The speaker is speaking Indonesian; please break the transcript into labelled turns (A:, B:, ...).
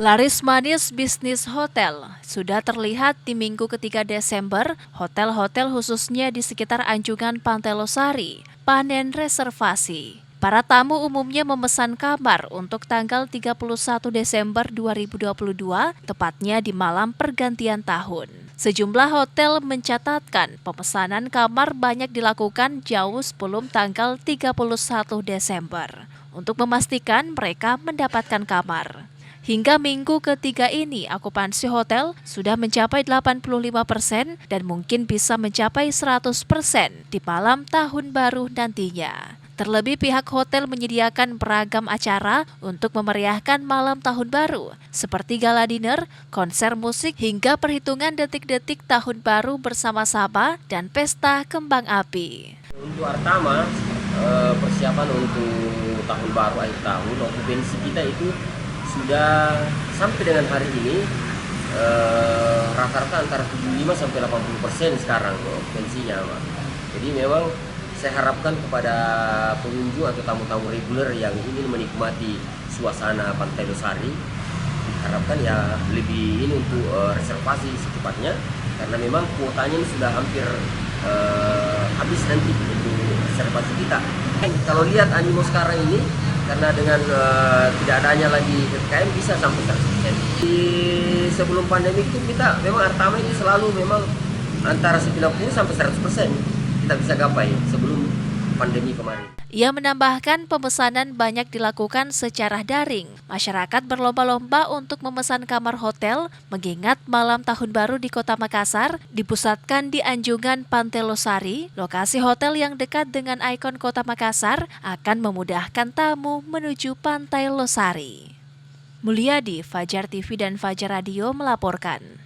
A: Laris manis bisnis hotel sudah terlihat di minggu ketiga Desember. Hotel-hotel khususnya di sekitar Anjungan Pantai Losari panen reservasi. Para tamu umumnya memesan kamar untuk tanggal 31 Desember 2022, tepatnya di malam pergantian tahun. Sejumlah hotel mencatatkan pemesanan kamar banyak dilakukan jauh sebelum tanggal 31 Desember untuk memastikan mereka mendapatkan kamar. Hingga minggu ketiga ini, okupansi hotel sudah mencapai 85% dan mungkin bisa mencapai 100% di malam tahun baru nantinya. Terlebih pihak hotel menyediakan beragam acara untuk memeriahkan malam tahun baru, seperti gala dinner, konser musik, hingga perhitungan detik-detik tahun baru bersama-sama dan pesta kembang api.
B: Untuk Artama, persiapan untuk tahun baru akhir tahun, okupansi kita itu sudah sampai dengan hari ini rata-rata antara 75 sampai 80% sekarang okupansinya. Jadi memang saya harapkan kepada pengunjung atau tamu-tamu reguler yang ingin menikmati suasana Pantai Losari, harapkan ya lebih ini untuk reservasi secepatnya, karena memang kuotanya ini sudah hampir habis nanti untuk reservasi kita. Kalau lihat animo sekarang ini, karena dengan tidak adanya lagi PPKM bisa sampai 100%. Di sebelum pandemi itu kita memang Artama ini selalu memang antara 90 sampai 100% kita bisa gapai sebelum pandemi kemarin.
A: Ia menambahkan pemesanan banyak dilakukan secara daring. Masyarakat berlomba-lomba untuk memesan kamar hotel, mengingat malam tahun baru di Kota Makassar dipusatkan di Anjungan Pantai Losari. Lokasi hotel yang dekat dengan ikon Kota Makassar akan memudahkan tamu menuju Pantai Losari. Mulyadi, Fajar TV dan Fajar Radio melaporkan.